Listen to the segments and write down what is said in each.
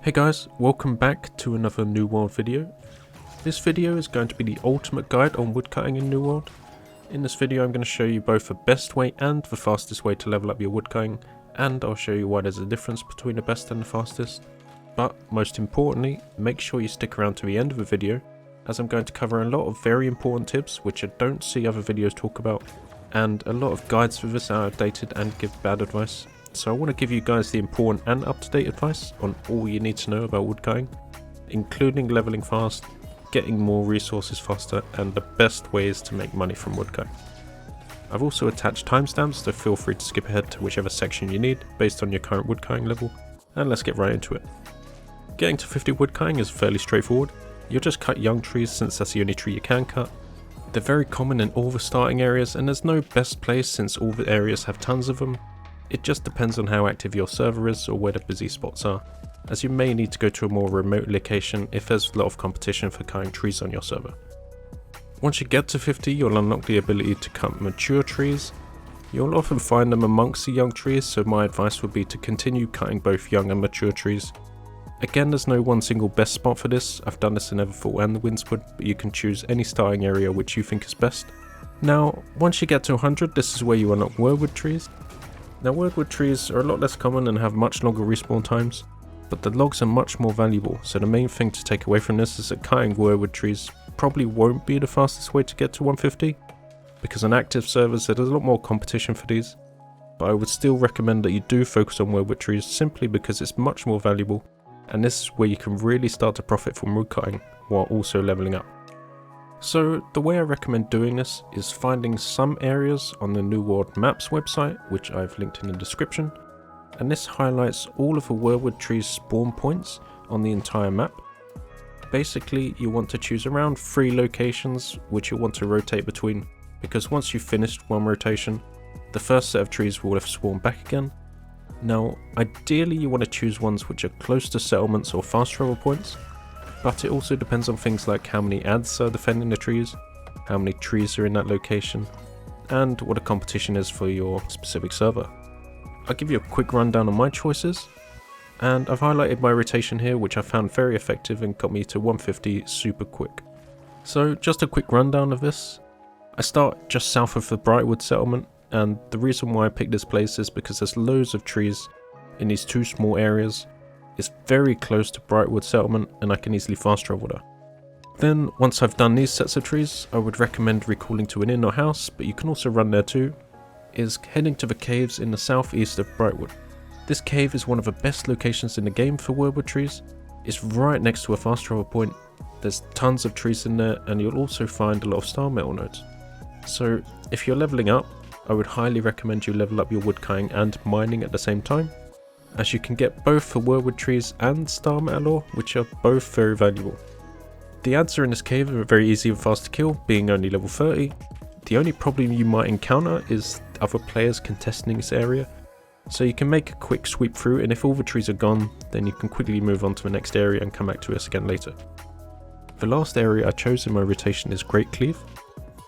Hey guys, welcome back to another New World video. This video is going to be the ultimate guide on woodcutting in New World. In this video I'm going to show you both the best way and the fastest way to level up your woodcutting, and I'll show you why there's a difference between the best and the fastest. But most importantly, make sure you stick around to the end of the video, as I'm going to cover a lot of very important tips which I don't see other videos talk about, and a lot of guides for this are outdated and give bad advice. So I want to give you guys the important and up-to-date advice on all you need to know about woodcutting, including leveling fast, getting more resources faster, and the best ways to make money from woodcutting. I've also attached timestamps, so feel free to skip ahead to whichever section you need based on your current woodcutting level, and let's get right into it. Getting to 50 woodcutting is fairly straightforward. You'll just cut young trees since that's the only tree you can cut. They're very common in all the starting areas, and there's no best place since all the areas have tons of them. It just depends on how active your server is or where the busy spots are, as you may need to go to a more remote location if there's a lot of competition for cutting trees on your server. Once you get to 50, you'll unlock the ability to cut mature trees. You'll often find them amongst the young trees, so my advice would be to continue cutting both young and mature trees. Again, there's no one single best spot for this. I've done this in Everfall and the Windswood, but you can choose any starting area which you think is best. Now, once you get to 100, this is where you unlock wyrdwood trees. Now, wyrdwood trees are a lot less common and have much longer respawn times, but the logs are much more valuable, so the main thing to take away from this is that cutting wyrdwood trees probably won't be the fastest way to get to 150, because on active servers there's a lot more competition for these, but I would still recommend that you do focus on wyrdwood trees simply because it's much more valuable, and this is where you can really start to profit from woodcutting while also leveling up. So the way I recommend doing this is finding some areas on the New World Maps website, which I've linked in the description, and this highlights all of the wyrdwood trees spawn points on the entire map. Basically, you want to choose around 3 locations which you want to rotate between, because once you've finished one rotation, the first set of trees will have spawned back again. Now, ideally you want to choose ones which are close to settlements or fast travel points, but it also depends on things like how many ads are defending the trees, how many trees are in that location, and what the competition is for your specific server. I'll give you a quick rundown on my choices, and I've highlighted my rotation here, which I found very effective and got me to 150 super quick. So just a quick rundown of this. I start just south of the Brightwood settlement, and the reason why I picked this place is because there's loads of trees in these 2 small areas. It's very close to Brightwood settlement and I can easily fast travel there. Then once I've done these sets of trees, I would recommend recalling to an inn or house, but you can also run there too, is heading to the caves in the southeast of Brightwood. This cave is one of the best locations in the game for wyrdwood trees. It's right next to a fast travel point, there's tons of trees in there, and you'll also find a lot of star metal nodes. So if you're leveling up, I would highly recommend you level up your woodcutting and mining at the same time, as you can get both the wyrdwood trees and star metal ore, which are both very valuable. The ads are in this cave are very easy and fast to kill, being only level 30. The only problem you might encounter is other players contesting this area, so you can make a quick sweep through, and if all the trees are gone, then you can quickly move on to the next area and come back to us again later. The last area I chose in my rotation is Great Cleave.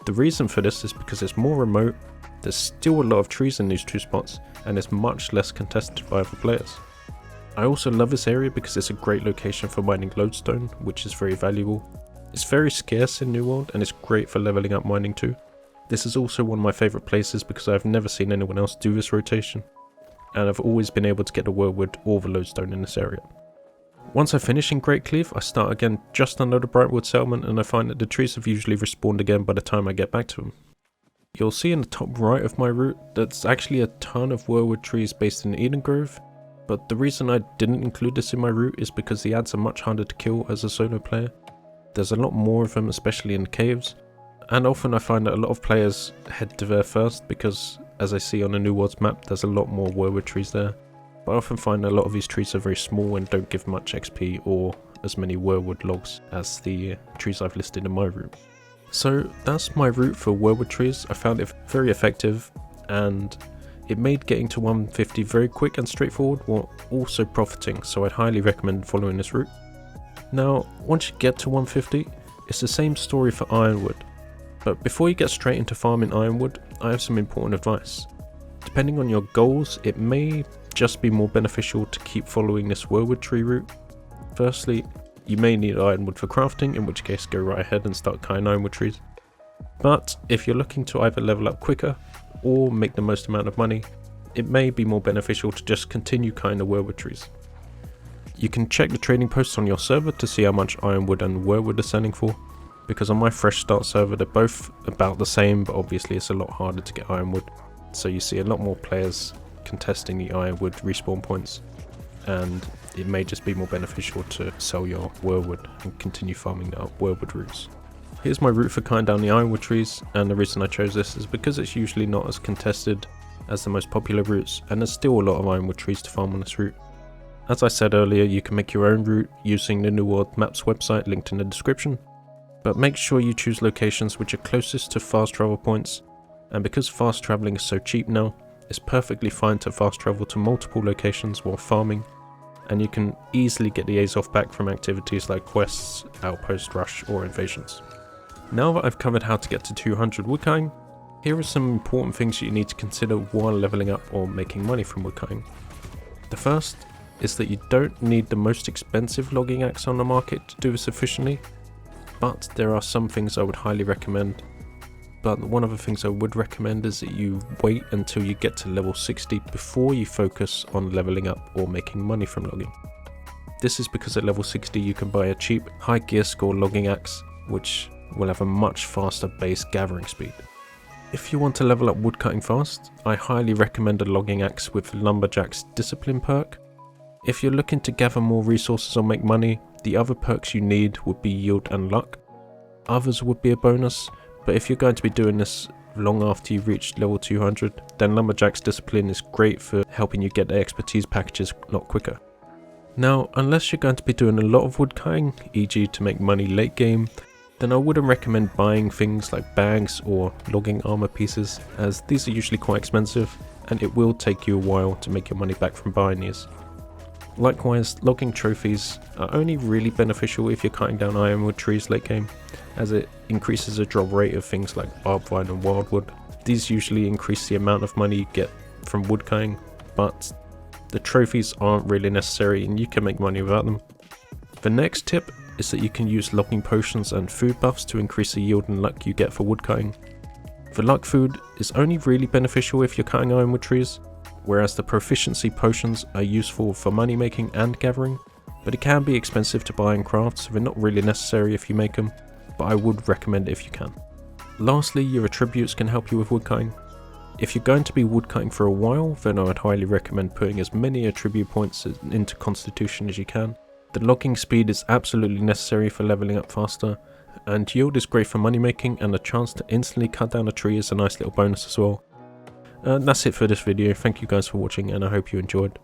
The reason for this is because it's more remote, there's still a lot of trees in these 2 spots, and it's much less contested by other players. I also love this area because it's a great location for mining lodestone, which is very valuable. It's very scarce in New World and it's great for leveling up mining too. This is also one of my favourite places because I've never seen anyone else do this rotation, and I've always been able to get the wyrdwood or the lodestone in this area. Once I finish in Great Cleave, I start again just under the Brightwood settlement, and I find that the trees have usually respawned again by the time I get back to them. You'll see in the top right of my route that's actually a ton of wyrdwood trees based in Eden Grove, but the reason I didn't include this in my route is because the ads are much harder to kill as a solo player. There's a lot more of them, especially in the caves, and often I find that a lot of players head to there first because, as I see on the New World's map, there's a lot more wyrdwood trees there, but I often find that a lot of these trees are very small and don't give much XP or as many wyrdwood logs as the trees I've listed in my route. So that's my route for wyrdwood trees. I found it very effective and it made getting to 150 very quick and straightforward while also profiting, so I'd highly recommend following this route. Now once you get to 150, it's the same story for ironwood, but before you get straight into farming ironwood, I have some important advice. Depending on your goals, it may just be more beneficial to keep following this wyrdwood tree route, Firstly, you may need ironwood for crafting, in which case go right ahead and start cutting ironwood trees. But if you're looking to either level up quicker or make the most amount of money, it may be more beneficial to just continue cutting the wyrdwood trees. You can check the trading posts on your server to see how much ironwood and wyrdwood are selling for, because on my fresh start server they're both about the same, but obviously it's a lot harder to get ironwood, so you see a lot more players contesting the ironwood respawn points, and it may just be more beneficial to sell your wyrdwood and continue farming the wyrdwood roots. Here's my route for cutting down the ironwood trees, and the reason I chose this is because it's usually not as contested as the most popular routes, and there's still a lot of ironwood trees to farm on this route. As I said earlier, you can make your own route using the New World Maps website linked in the description, but make sure you choose locations which are closest to fast travel points, and because fast travelling is so cheap now, it's perfectly fine to fast travel to multiple locations while farming, and you can easily get the Azov back from activities like quests, outpost rush or invasions. Now that I've covered how to get to 200 woodcutting, here are some important things you need to consider while leveling up or making money from woodcutting. The first is that you don't need the most expensive logging axe on the market to do this efficiently, but there are some things I would highly recommend. But one of the things I would recommend is that you wait until you get to level 60 before you focus on leveling up or making money from logging. This is because at level 60 you can buy a cheap high gear score logging axe, which will have a much faster base gathering speed. If you want to level up woodcutting fast, I highly recommend a logging axe with Lumberjack's Discipline perk. If you're looking to gather more resources or make money, the other perks you need would be Yield and Luck. Others would be a bonus, but if you're going to be doing this long after you've reached level 200, then Lumberjack's Discipline is great for helping you get the expertise packages a lot quicker. Now, unless you're going to be doing a lot of woodcutting, e.g. to make money late game, then I wouldn't recommend buying things like bags or logging armour pieces, as these are usually quite expensive and it will take you a while to make your money back from buying these. Likewise, logging trophies are only really beneficial if you're cutting down ironwood trees late game, as it increases the drop rate of things like barbvine and wildwood. These usually increase the amount of money you get from woodcutting, but the trophies aren't really necessary and you can make money without them. The next tip is that you can use logging potions and food buffs to increase the yield and luck you get for woodcutting. The luck food is only really beneficial if you're cutting ironwood trees, whereas the proficiency potions are useful for money making and gathering, but it can be expensive to buy and craft, so they're not really necessary if you make them, but I would recommend it if you can. Lastly, your attributes can help you with woodcutting. If you're going to be woodcutting for a while, then I would highly recommend putting as many attribute points into Constitution as you can. The logging speed is absolutely necessary for leveling up faster, and yield is great for money making, and a chance to instantly cut down a tree is a nice little bonus as well. That's it for this video. Thank you guys for watching and I hope you enjoyed.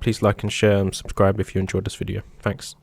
Please like and share and subscribe if you enjoyed this video. Thanks.